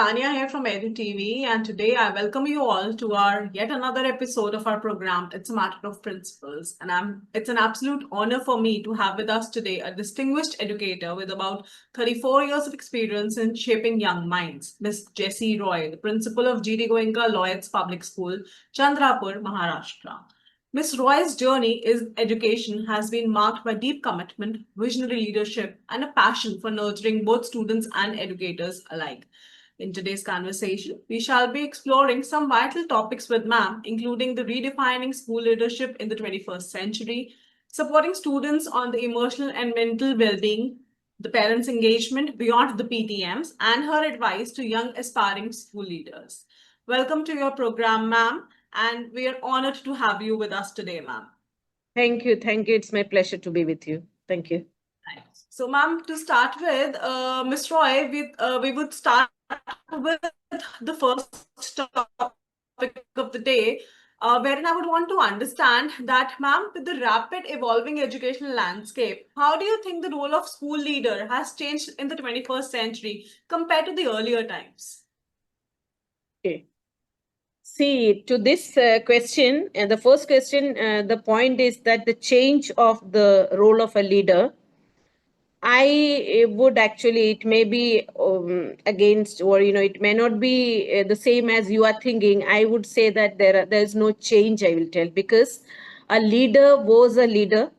Tanya here from Edu TV, and today I welcome you all to our yet another episode of our program. It's a matter of principles, and it's an absolute honor for me to have with us today a distinguished educator with about 34 years of experience in shaping young minds, Miss Jessy Roy, the principal of Goenka Lloyds Public School, Chandrapur, Maharashtra. Miss Roy's journey in education has been marked by deep commitment, visionary leadership, and a passion for nurturing both students and educators alike. In today's conversation, we shall be exploring some vital topics with ma'am, including the redefining school leadership in the 21st century, supporting students on the emotional and mental well-being, the parents' engagement beyond the PTMs, and her advice to young aspiring school leaders. Welcome to your program, ma'am, and we are honored to have you with us today, ma'am. Thank you. Thank you. It's my pleasure to be with you. Thank you. Nice. So, ma'am, to start with, Ms. Roy, we would start with the first topic of the day, wherein I would want to understand that, ma'am, with the rapid evolving educational landscape, how do you think the role of school leader has changed in the 21st century compared to the earlier times? Okay. See, to this question, the first question, the point is that the change of the role of a leader, I would actually, it may be against, or it may not be the same as you are thinking. I would say that there is no change, I will tell, because a leader was a leader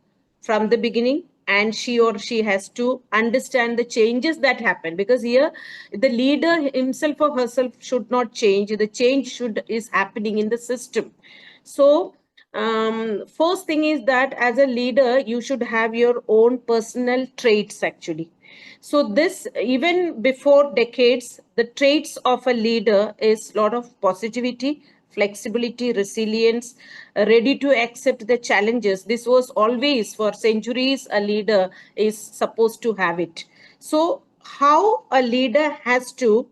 from the beginning, and she or she has to understand the changes that happen, because here the leader himself or herself should not change. The change should is happening in the system. So first thing is that as a leader you should have your own personal traits actually. So this, even before decades, the traits of a leader is lot of positivity, flexibility, resilience, ready to accept the challenges. This was always for centuries a leader is supposed to have it. So how a leader has to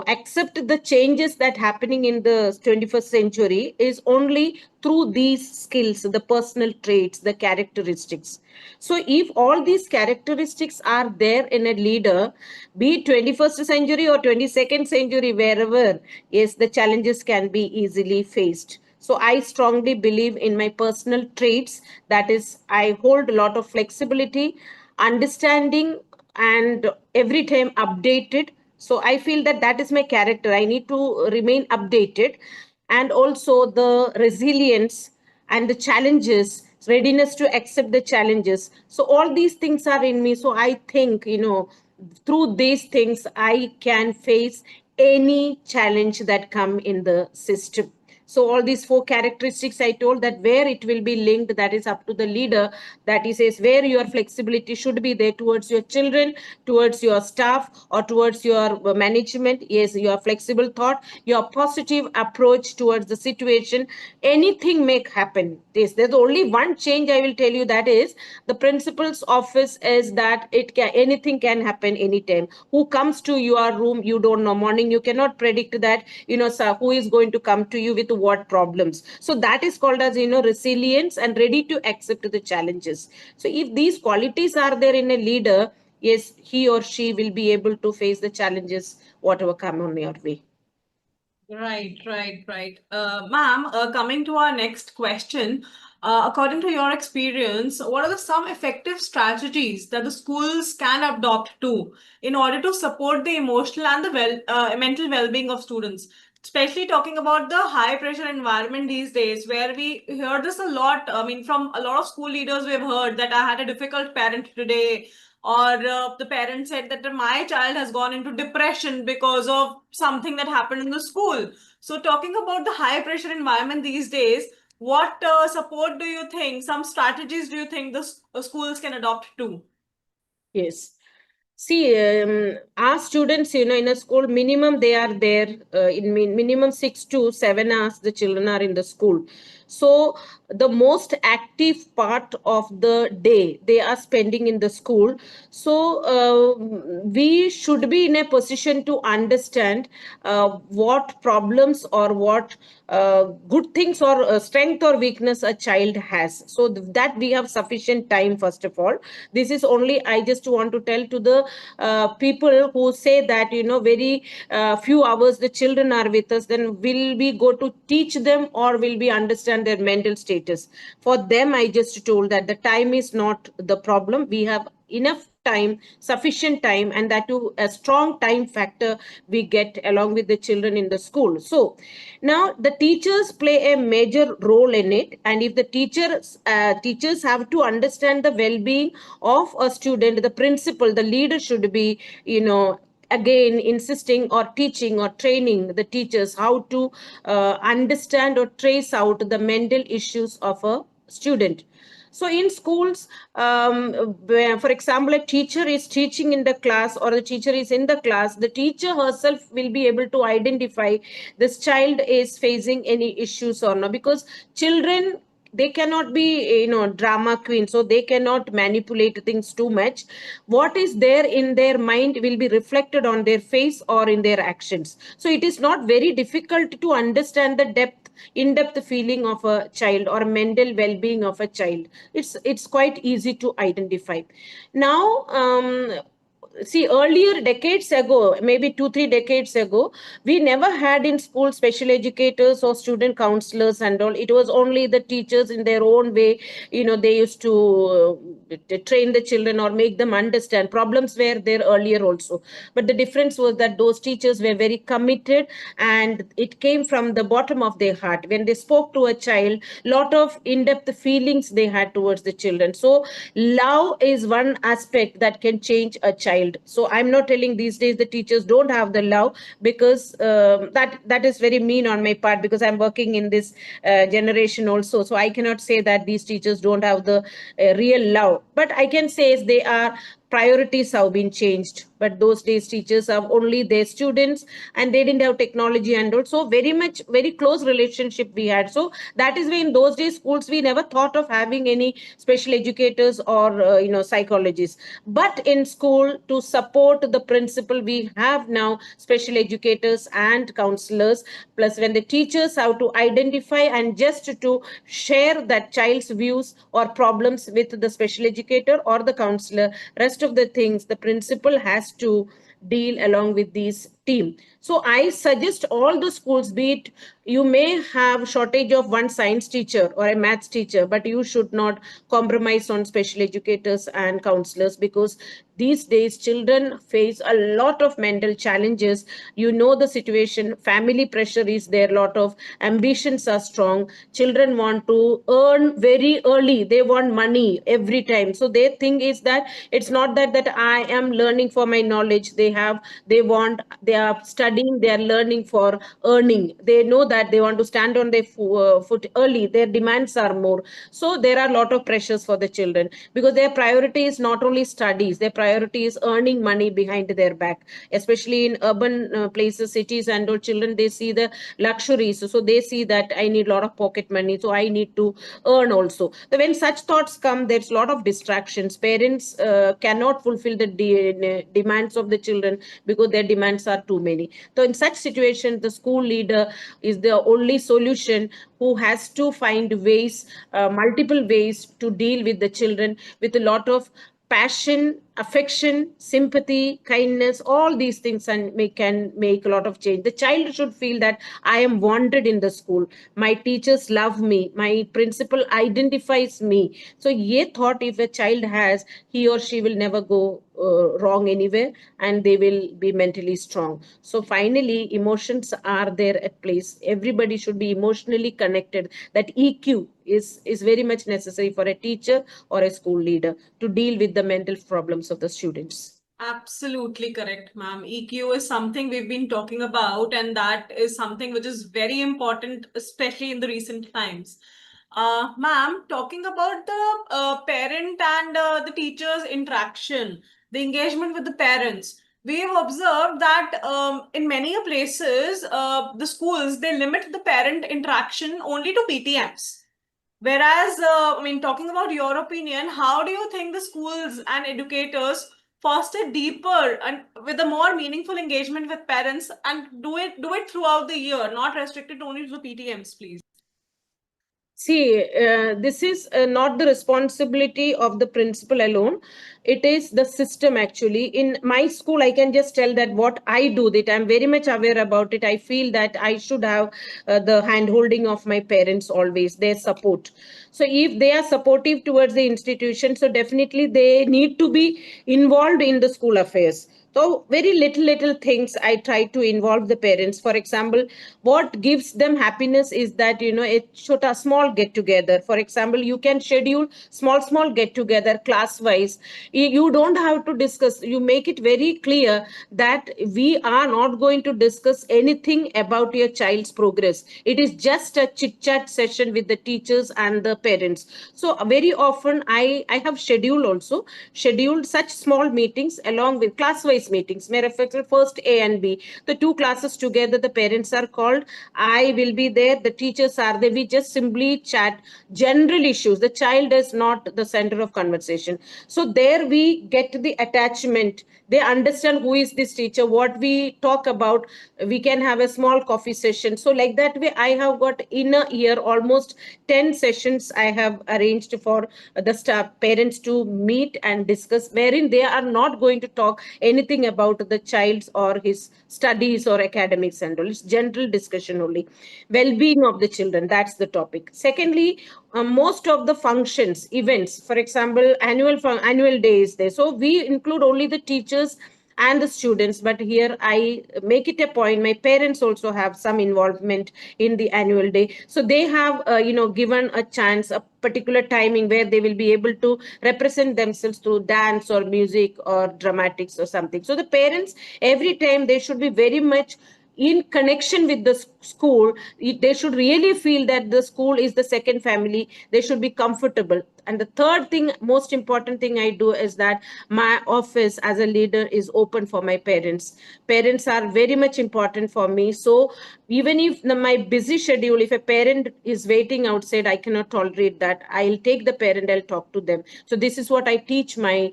accept the changes that happening in the 21st century is only through these skills, the personal traits, the characteristics. So if all these characteristics are there in a leader, be it 21st century or 22nd century, wherever, yes, the challenges can be easily faced. So I strongly believe in my personal traits. That is, I hold a lot of flexibility, understanding, and every time updated. So I feel that that is my character. I need to remain updated, and also the resilience and the challenges, readiness to accept the challenges. So all these things are in me. So I think, through these things I can face any challenge that come in the system. So all these four characteristics I told, that where it will be linked, that is up to the leader, that he says where your flexibility should be there towards your children, towards your staff, or towards your management. Yes, your flexible thought, your positive approach towards the situation, anything may happen. Yes, there's only one change I will tell you, that is the principal's office is that anything can happen anytime. Who comes to your room, you don't know. Morning you cannot predict that, sir, who is going to come to you with what problems. So that is called as, resilience and ready to accept the challenges. So if these qualities are there in a leader, yes, he or she will be able to face the challenges whatever come on your way. Right. Ma'am, coming to our next question, according to your experience, what are some effective strategies that the schools can adopt to in order to support the emotional and the mental well-being of students? Especially talking about the high pressure environment these days, where we hear this a lot. I mean, from a lot of school leaders, we've heard that I had a difficult parent today, or the parent said that my child has gone into depression because of something that happened in the school. So talking about the high pressure environment these days, what support do you think, some strategies do you think the schools can adopt too? Yes. See, our students, in a school, minimum they are there in minimum 6 to 7 hours. The children are in the school, so the most active part of the day they are spending in the school. So we should be in a position to understand what problems or what good things or strength or weakness a child has, so that we have sufficient time. First of all, this is only I just want to tell to the people who say that, very few hours the children are with us, then will we go to teach them or will we understand their mental status? For them, I just told that the time is not the problem. We have enough time, sufficient time, and that too a strong time factor we get along with the children in the school. So now the teachers play a major role in it, and if the teachers have to understand the well-being of a student, the principal, the leader should be, again insisting or teaching or training the teachers how to understand or trace out the mental issues of a student. So in schools, for example, a teacher is teaching in the class or the teacher is in the class, the teacher herself will be able to identify this child is facing any issues or not, because children, they cannot be, drama queen, so they cannot manipulate things too much. What is there in their mind will be reflected on their face or in their actions. So it is not very difficult to understand the in-depth feeling of a child or mental well-being of a child. It's quite easy to identify. Now, see, earlier decades ago, maybe 2 3 decades ago, we never had in school special educators or student counselors and all. It was only the teachers in their own way. They used to train the children or make them understand. Problems were there earlier also, but the difference was that those teachers were very committed, and it came from the bottom of their heart. When they spoke to a child, lot of in-depth feelings they had towards the children. So love is one aspect that can change a child. So I'm not telling these days the teachers don't have the love, because that is very mean on my part, because I'm working in this generation also. So I cannot say that these teachers don't have the real love, but I can say is they are, priorities have been changed. But those days teachers have only their students, and they didn't have technology, and also very close relationship we had. So that is why in those days schools we never thought of having any special educators or psychologists. But in school, to support the principal, we have now special educators and counselors. Plus, when the teachers have to identify and just to share that child's views or problems with the special educator or the counselor, rest of the things the principal has to deal along with these team. So I suggest all the schools, be it you may have shortage of one science teacher or a maths teacher, but you should not compromise on special educators and counselors, because these days children face a lot of mental challenges. The situation, family pressure is there, lot of ambitions are strong. Children want to earn very early, they want money every time. So their thing is that it's not that I am learning for my knowledge. They are studying, they are learning for earning. They know that they want to stand on their foot early, their demands are more. So there are a lot of pressures for the children, because their priority is not only studies, their priority is earning money behind their back. Especially in urban places, cities, and all, children, they see the luxuries, so they see that I need a lot of pocket money, so I need to earn also. So when such thoughts come, there's a lot of distractions. Parents cannot fulfill the demands of the children, because their demands are too many. So in such situation, the school leader is the only solution, who has to find ways, multiple ways to deal with the children with a lot of passion, affection, sympathy, kindness, all these things, and can make a lot of change. The child should feel that I am wanted in the school. My teachers love me. My principal identifies me. So, ye thought if a child has, he or she will never go wrong anywhere, and they will be mentally strong. So, finally, emotions are there at place. Everybody should be emotionally connected. That EQ is very much necessary for a teacher or a school leader to deal with the mental problems of the students. Absolutely correct, ma'am. EQ is something we've been talking about, and that is something which is very important, especially in the recent times. Ma'am, talking about the parent and the teacher's interaction, the engagement with the parents, we have observed that in many places, the schools, they limit the parent interaction only to PTMs. Whereas, I mean, talking about your opinion, how do you think the schools and educators foster deeper and with a more meaningful engagement with parents, and do it throughout the year, not restricted only to the PTMs, please? See, this is not the responsibility of the principal alone. It is the system actually. In my school, I can just tell that what I do, that I'm very much aware about it. I feel that I should have the hand holding of my parents always, their support. So if they are supportive towards the institution, so definitely they need to be involved in the school affairs. So very little things I try to involve the parents. For example, what gives them happiness is that it should a small get together. For example, you can schedule small get together class wise. You don't have to discuss. You make it very clear that we are not going to discuss anything about your child's progress. It is just a chit chat session with the teachers and the parents. So very often I have scheduled such small meetings along with class wise meetings. May refer to first A and B, the two classes together, the parents are called, I will be there, the teachers are there, we just simply chat general issues. The child is not the center of conversation. So there we get the attachment. They understand who is this teacher, what we talk about. We can have a small coffee session. So like that way, I have got in a year almost 10 sessions I have arranged for the staff parents to meet and discuss, wherein they are not going to talk anything about the child's or his studies or academics and all. It's general discussion only. Well-being of the children, that's the topic. Secondly, most of the functions, events, for example, annual day is there. So we include only the teachers and the students, but here I make it a point my parents also have some involvement in the annual day. So they have given a chance, a particular timing where they will be able to represent themselves through dance or music or dramatics or something. So the parents every time they should be very much in connection with the school. They should really feel that the school is the second family. They should be comfortable. And the third thing, most important thing I do is that my office as a leader is open for my parents. Parents are very much important for me. So even if my busy schedule, if a parent is waiting outside, I cannot tolerate that. I'll take the parent, I'll talk to them. So this is what I teach my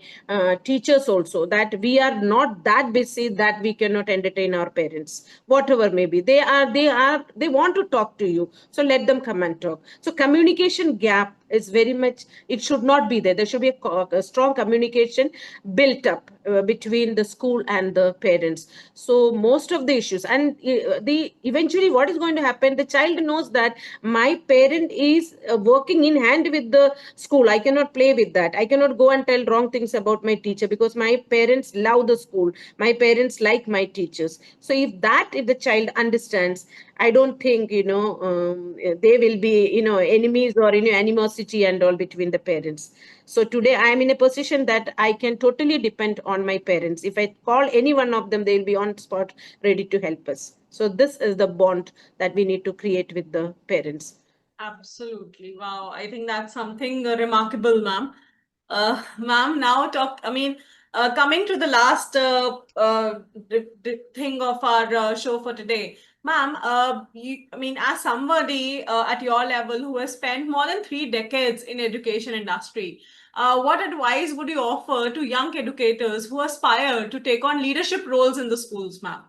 teachers also, that we are not that busy that we cannot entertain our parents. Whatever maybe they want to talk to you, so let them come and talk. So communication gap is very much, it should not be there. There should be a strong communication built up between the school and the parents. So most of the issues, and the eventually what is going to happen, the child knows that my parent is working in hand with the school. I cannot play with that. I cannot go and tell wrong things about my teacher, because my parents love the school, my parents like my teachers. So if the child understands, I don't think they will be enemies or animosity and all between the parents. So today I am in a position that I can totally depend on my parents. If I call any one of them, they will be on spot ready to help us. So this is the bond that we need to create with the parents. Absolutely. Wow. I think that's something remarkable, ma'am. Ma'am, now coming to the last thing of our show for today. Ma'am, as somebody at your level who has spent more than 3 decades in education industry, what advice would you offer to young educators who aspire to take on leadership roles in the schools, ma'am?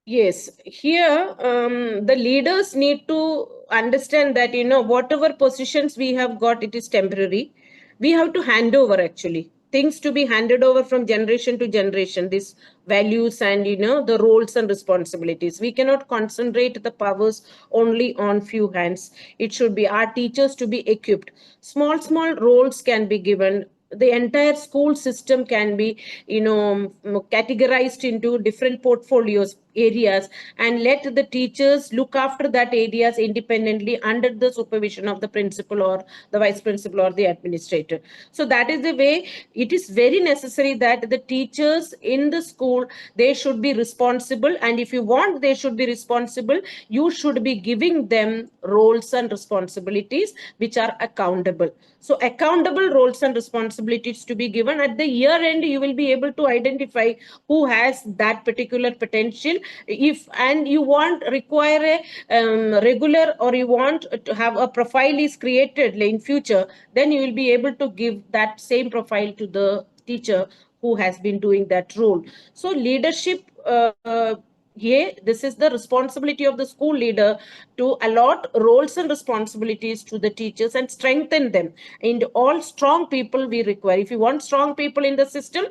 Yes, here the leaders need to understand that whatever positions we have got, it is temporary. We have to hand over actually things to be handed over from generation to generation. These values and the roles and responsibilities. We cannot concentrate the powers only on few hands. It should be our teachers to be equipped. Small roles can be given. The entire school system can be categorized into different portfolios areas, and let the teachers look after that areas independently under the supervision of the principal or the vice principal or the administrator. So that is the way. It is very necessary that the teachers in the school, they should be responsible, and if you want they should be responsible, you should be giving them roles and responsibilities which are accountable. So accountable roles and responsibilities to be given. At the year end, you will be able to identify who has that particular potential. If and you want require a regular, or you want to have a profile is created in future, then you will be able to give that same profile to the teacher who has been doing that role. So leadership, yeah, this is the responsibility of the school leader to allot roles and responsibilities to the teachers and strengthen them. And all strong people we require. If you want strong people in the system,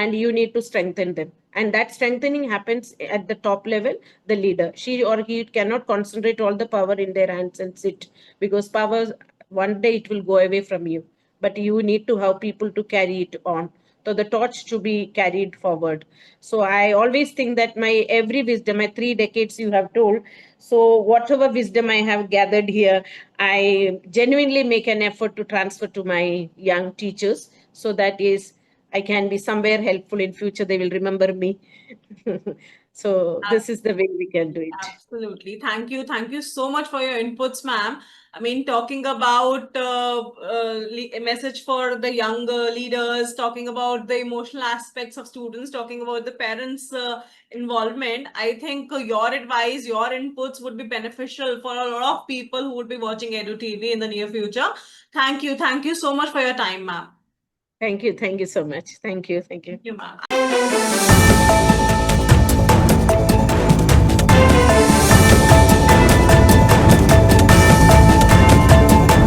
and you need to strengthen them, and that strengthening happens at the top level. The leader, she or he cannot concentrate all the power in their hands and sit, because power, one day it will go away from you, but you need to have people to carry it on, so the torch to be carried forward. So I always think that my every wisdom, my 3 decades you have told, so whatever wisdom I have gathered here, I genuinely make an effort to transfer to my young teachers, so that is I can be somewhere helpful in future. They will remember me. So this is the way we can do it. Absolutely. Thank you. Thank you so much for your inputs, ma'am. I mean, talking about a message for the younger leaders, talking about the emotional aspects of students, talking about the parents' involvement, I think your advice, your inputs would be beneficial for a lot of people who would be watching Edu TV in the near future. Thank you. Thank you so much for your time, ma'am. Thank you. Thank you so much. Thank you. Thank you. Thank you, ma'am.